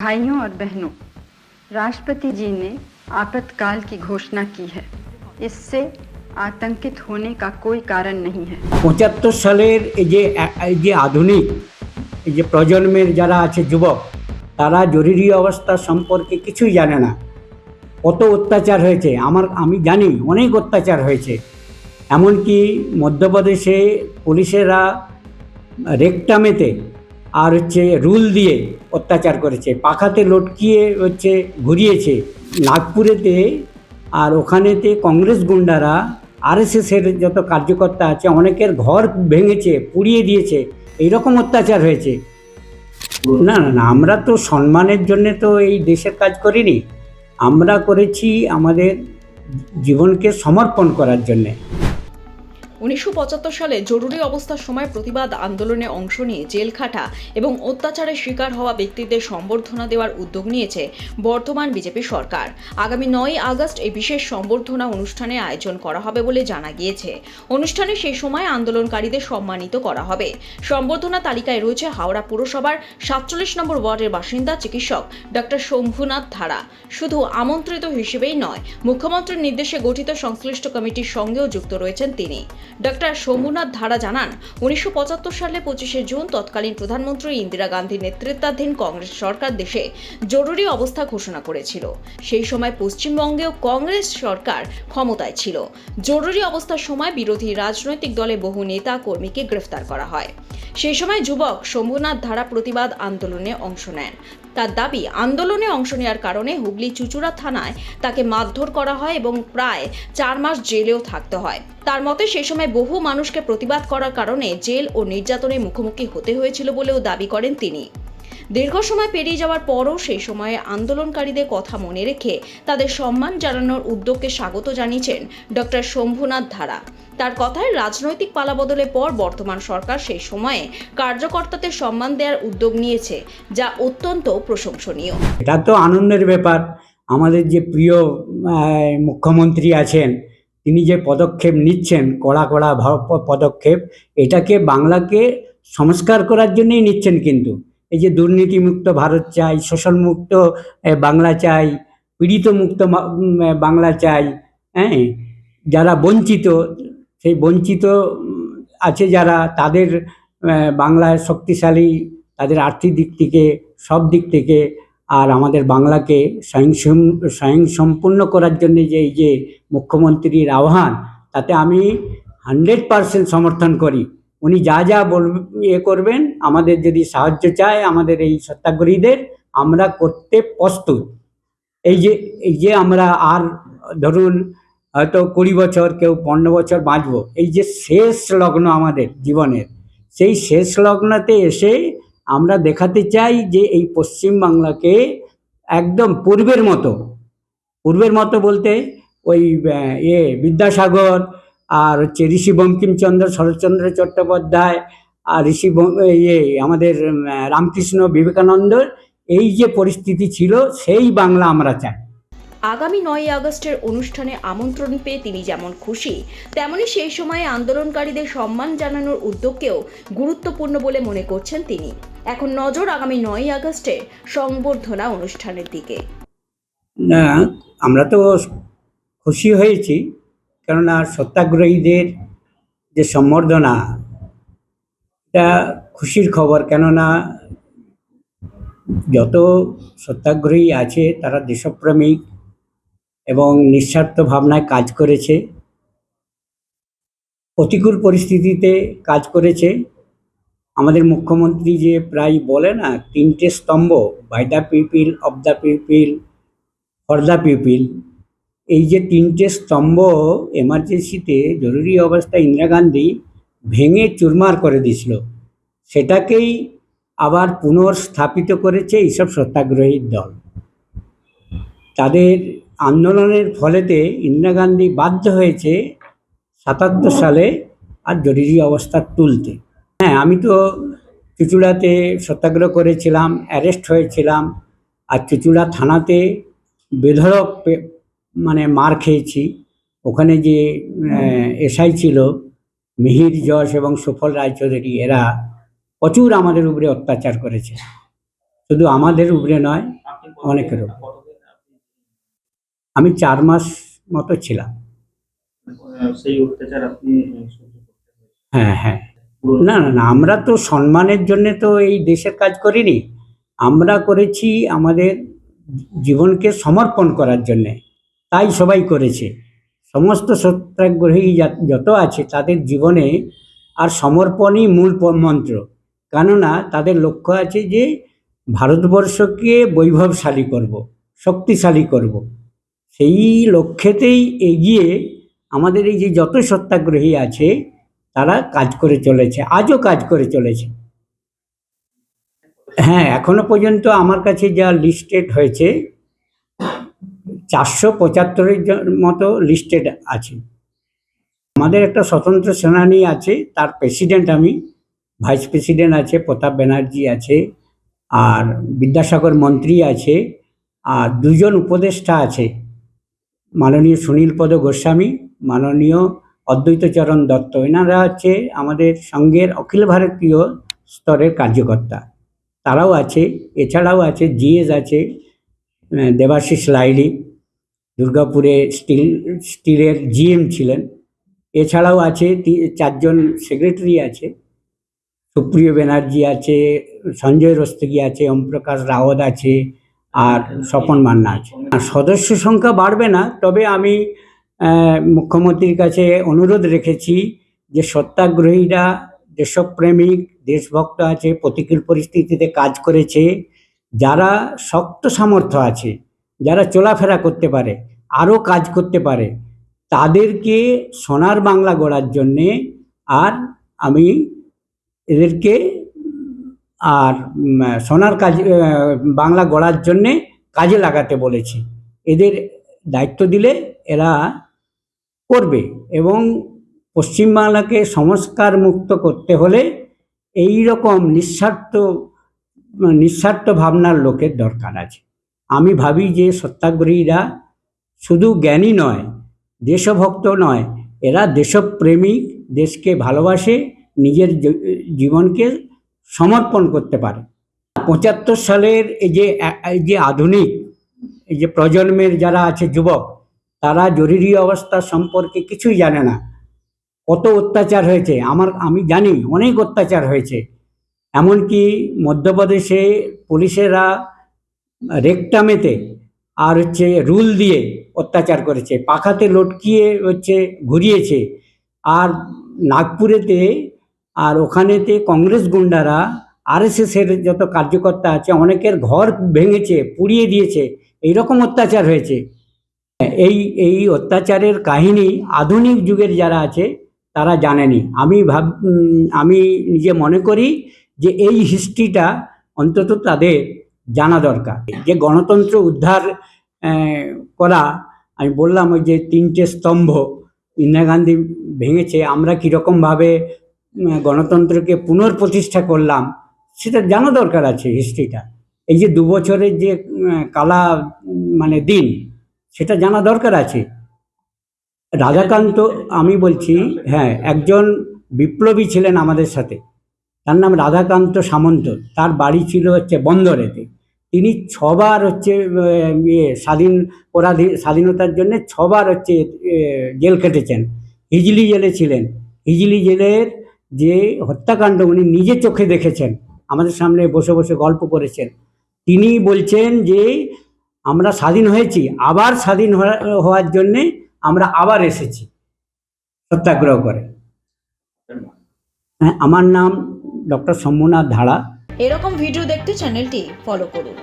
भाइयों और बहनों, राष्ट्रपति जी ने आपातकाल की घोषणा की है। इससे आतंकित होने का कोई कारण नहीं है। ৭৫ সালের এই যে আধুনিক এই যে প্রজন্মের যারা আছে যুবক, তারা জরুরি অবস্থা সম্পর্কে কিছুই জানে না। কত অত্যাচার হয়েছে আমি জানি, অনেক অত্যাচার হয়েছে। এমনকি মধ্যপ্রদেশে পুলিশেরা রেকটামেতে আর রুল দিয়ে অত্যাচার করেছে, পাখাতে লটকিয়ে ঘুরিয়েছে। নাগপুরেতে আর ওখানেতে কংগ্রেস গুন্ডারা আরএসএসের যত কার্যকর্তা আছে অনেকের ঘর ভেঙেছে, পুড়িয়ে দিয়েছে। এইরকম অত্যাচার হয়েছে। না না না, আমরা তো সম্মানের জন্যে তো এই দেশের কাজ করিনি, আমরা করেছি আমাদের জীবনকে সমর্পণ করার জন্যে। 1975 সালে জরুরি অবস্থার সময় প্রতিবাদ আন্দোলনে অংশ নিয়ে জেল খাটা এবং অত্যাচারের শিকার হওয়া ব্যক্তিদের সম্বর্ধনা দেওয়ার উদ্যোগ নিয়েছে বর্তমান বিজেপি সরকার। আগামী 9 আগস্ট এই বিশেষ সম্বর্ধনা অনুষ্ঠানের আয়োজন করা হবে বলে জানা গিয়েছে। অনুষ্ঠানে সেই সময় আন্দোলনকারীদের সম্মানিত করা হবে। সম্বর্ধনা তালিকায় রয়েছে হাওড়া পুরসভার 47 নম্বর ওয়ার্ডের বাসিন্দা চিকিৎসক ডক্টর শম্ভুনাথ ধারা। শুধু আমন্ত্রিত হিসেবেই নয়, মুখ্যমন্ত্রীর নির্দেশে গঠিত সংশ্লিষ্ট কমিটির সঙ্গেও যুক্ত রয়েছেন তিনি। ডক্টর শম্ভুনাথ ধারা জানান, 1975 সালে 25শে জুন তৎকালীন প্রধানমন্ত্রী ইন্দিরা গান্ধীর নেতৃত্বাধীন কংগ্রেস সরকার দেশে জরুরি অবস্থা ঘোষণা করেছিল। সেই সময় পশ্চিমবঙ্গেও কংগ্রেস সরকার ক্ষমতায় ছিল। জরুরি অবস্থার সময় বিরোধী রাজনৈতিক দলে বহু নেতা কর্মীকে গ্রেফতার করা হয়। সেই সময় যুবক শম্ভুনাথ ধারা প্রতিবাদ আন্দোলনে অংশ নেন। তার দাবি, আন্দোলনে অংশ নেওয়ার কারণে হুগলি চুঁচুড়া থানায় তাকে মারধর করা হয় এবং প্রায় 4 মাস জেলেও থাকতে হয়। তার মতে সেই সময় বহু মানুষকে প্রতিবাদ করার কারণে জেল ও নির্যাতনের মুখোমুখি হতে হয়েছিল বলেও দাবি করেন তিনি। দীর্ঘ সময় পেরিয়ে যাওয়ার পরও সেই সময়ে আন্দোলনকারীদের কথা মনে রেখে তাদের সম্মান জানানোর উদ্যোগকে স্বাগত জানিয়েছেন ডক্টর শম্ভুনাথ ধারা। তার কথায়, রাজনৈতিক পালাবদলের পর বর্তমান সরকার সেই সময়ে কার্যকর্তাদের সম্মান দেওয়ার উদ্যোগ নিয়েছে, যা অত্যন্ত প্রশংসনীয়। এটা তো আনন্দের ব্যাপার। আমাদের যে প্রিয় মুখ্যমন্ত্রী আছেন, তিনি যে পদক্ষেপ নিচ্ছেন, কড়া কড়া পদক্ষেপ, এটাকে বাংলাকে সংস্কার করার জন্যই নিচ্ছেন। কিন্তু এই যে দুর্নীতিমুক্ত ভারত চাই, শোষণমুক্ত বাংলা চাই, পীড়িত মুক্ত বাংলা চাই, হ্যাঁ, যারা বঞ্চিত, সেই বঞ্চিত আছে যারা, তাদের বাংলায় শক্তিশালী, তাদের আর্থিক দিক থেকে, সব দিক থেকে, আর আমাদের বাংলাকে স্বয়ংসম্পূর্ণ করার জন্য যে এই যে মুখ্যমন্ত্রীর আহ্বান, তাতে আমি 100% সমর্থন করি। উনি যা যা করবেন, আমাদের যদি সাহায্য চায় আমাদের এই সত্যাগ্রহীদের, আমরা করতে প্রস্তুত। এই যে আমরা আর ধরুন হয়তো 20 বছর, কেউ 15 বছর বাঁচব, এই যে শেষ লগ্ন আমাদের জীবনের, সেই শেষ লগ্নতে এসে আমরা দেখাতে চাই যে এই পশ্চিমবাংলাকে একদম পূর্বের মতো বলতে ওই বিদ্যাসাগর আর ঋষি বঙ্কিমচন্দ্র, শরৎচন্দ্র চট্টোপাধ্যায় আর আমাদের রামকৃষ্ণ বিবেকানন্দ, এই যে পরিস্থিতি ছিল, সেই বাংলা আমরা চাই। আগামী 9 আগস্টের অনুষ্ঠানে আমন্ত্রণ পেয়ে তিনি যেমন খুশি, তেমনি সেই সময়ে আন্দোলনকারীদের সম্মান জানানোর উদ্যোগকেও গুরুত্বপূর্ণ বলে মনে করছেন তিনি। এখন নজর আগামী 9 আগস্টের সংবর্ধনা অনুষ্ঠানের দিকে। না, আমরা তো খুশি হয়েছি, কেননা সত্যাগ্রহীদের যে সম্বর্ধনা, এটা খুশির খবর। কেননা যত সত্যাগ্রহী আছে তারা দেশপ্রেমিক এবং নিঃস্বার্থ ভাবনায় কাজ করেছে, প্রতিকূল পরিস্থিতিতে কাজ করেছে। আমাদের মুখ্যমন্ত্রী যে প্রায় বলে না, 3টে স্তম্ভ, by the people, of the people, for the people, এই যে 3টে স্তম্ভ এমার্জেন্সিতে, জরুরি অবস্থায় ইন্দিরা গান্ধী ভেঙে চুরমার করে দিয়েছিল, সেটাকেই আবার পুনর্স্থাপিত করেছে এইসব সত্যাগ্রহীর দল। তাদের আন্দোলনের ফলেতে ইন্দিরা গান্ধী বাধ্য হয়েছে 77 সালে আর জরুরি অবস্থা তুলতে। হ্যাঁ, আমি তো চুঁচুড়াতে সত্যাগ্রহ করেছিলাম, অ্যারেস্ট হয়েছিলাম, আর চুঁচুড়া থানাতে বেধড়ক মার খেয়েছি। ওখানে যে এসআই ছিল মিহির যশ এবং সুফল রায়চৌধুরী, এরা প্রচুর আমাদের উপরে অত্যাচার করেছে। শুধু আমাদের উপরে নয়, অনেকের উপরে। আমি 4 মাস মতো ছিলাম। সেই অত্যাচার আপনি সহ্য করতে হয়েছে? হ্যাঁ, হ্যাঁ। না, না, না, আমরা তো সম্মানের জন্যে তো এই দেশের কাজ করিনি। আমরা করেছি আমাদের জীবনকে সমর্পণ করার জন্যে। তাই সবাই করেছে। সমস্ত সত্যাগ্রহী যত আছে তাদের জীবনে আর সমর্পণই মূল মন্ত্র। কেননা তাদের লক্ষ্য আছে যে ভারতবর্ষকে বৈভবশালী করব, শক্তিশালী করব। সেই লক্ষ্যেতেই এগিয়ে আমাদের এই যে যত সত্যাগ্রহী আছে তারা কাজ করে চলেছে, আজও কাজ করে চলেছে। হ্যাঁ, এখনো পর্যন্ত আমার কাছে যা লিস্টেড হয়েছে 475 মতো লিস্টেড আছে। আমাদের একটা স্বতন্ত্র সেনানী আছে, তার প্রেসিডেন্ট আমি, ভাইস প্রেসিডেন্ট আছে প্রতাপ ব্যানার্জি আছে, আর বিদ্যাসাগর মন্ত্রী আছে, আর 2 জন উপদেষ্টা আছে, মাননীয় সুনীলপদ গোস্বামী, মাননীয় অদ্বৈতচরণ দত্ত। এনারা হচ্ছে আমাদের সঙ্ঘের অখিল ভারতীয় স্তরের কার্যকর্তা, তারাও আছে। এছাড়াও আছে জিএস আছে, দেবাশিস লাইলি, দুর্গাপুরে স্টিলের জিএম ছিলেন। এছাড়াও আছে 4 জন সেক্রেটারি আছে, সুপ্রিয় ব্যানার্জি আছে, সঞ্জয় রস্তগি আছে, ওমপ্রকাশ রাওয়াত আছে, আর স্বপন মান্না আছে। আর সদস্য সংখ্যা বাড়বে না, তবে আমি মুখ্যমন্ত্রীর কাছে অনুরোধ রেখেছি যে সত্যাগ্রহীরা দেশপ্রেমিক, দেশভক্ত আছে, প্রতিকূল পরিস্থিতিতে কাজ করেছে, যারা শক্ত সামর্থ্য আছে, যারা চলাফেরা করতে পারে, আরও কাজ করতে পারে, তাদেরকে সোনার বাংলা গড়ার জন্যে আর আমি এদেরকে আর সোনার কাজ বাংলা গড়ার জন্যে কাজে লাগাতে বলেছি। এদের দায়িত্ব দিলে এরা করবে, এবং পশ্চিমবাংলাকে সংস্কার মুক্ত করতে হলে এই রকম নিঃস্বার্থ ভাবনার লোকের দরকার আছে। আমি ভাবি যে সত্যাগ্রহীরা শুধু জ্ঞানী নয়, দেশভক্ত নয়, এরা দেশপ্রেমিক, দেশকে ভালোবাসে, নিজের জীবনকে সমর্পণ করতে পারে। 75 সালের এই যে আধুনিক এই যে প্রজন্মের যারা আছে যুবক, তারা জরুরি অবস্থা সম্পর্কে কিছুই জানে না। কত অত্যাচার হয়েছে আমি জানি, অনেক অত্যাচার হয়েছে। এমনকি মধ্যপ্রদেশে পুলিশেরা রেকটামেতে আর রুল দিয়ে অত্যাচার করেছে, পাখাতে লটকিয়ে ঘুরিয়েছে। আর নাগপুরেতে আর ওখানেতে কংগ্রেস গুন্ডারা, আরএসএসের যত কার্যকর্তা আছে, অনেকের ঘর ভেঙেছে, পুড়িয়ে দিয়েছে। এইরকম অত্যাচার হয়েছে। এই অত্যাচারের কাহিনী আধুনিক যুগের যারা আছে তারা জানেনি। আমি নিজে মনে করি যে এই হিস্ট্রিটা অন্তত তাদের জানা দরকার। যে গণতন্ত্র উদ্ধার করা, আমি বললাম ওই যে 3টে স্তম্ভ ইন্দিরা গান্ধী ভেঙেছে, আমরা কীরকমভাবে গণতন্ত্রকে পুনঃপ্রতিষ্ঠা করলাম, সেটা জানা দরকার আছে হিস্ট্রিটা। এই যে 2 বছরের যে কালা দিন, সেটা জানা দরকার আছে। রাধাকান্ত, আমি বলছি, হ্যাঁ, একজন বিপ্লবী ছিলেন আমাদের সাথে, তার নাম রাধাকান্ত সামন্ত। তার বাড়ি ছিল বন্দরেতে। তিনি 6 বার স্বাধীনতার জন্য 6 বার জেল কেটেছেন। হিজলি জেলে ছিলেন। হিজলি জেলের যে হত্যাকাণ্ড উনি নিজে চোখে দেখেছেন, আমাদের সামনে বসে বসে গল্প করেছেন। তিনি বলছেন যে আমরা স্বাধীন হয়েছি, আবার স্বাধীন হওয়ার জন্যে আমরা আবার এসেছি সত্যাগ্রহ করে। হ্যাঁ, আমার নাম ডক্টর শম্ভুনাথ ধাড়া। এরকম ভিডিও দেখতে চ্যানেলটি ফলো করুন।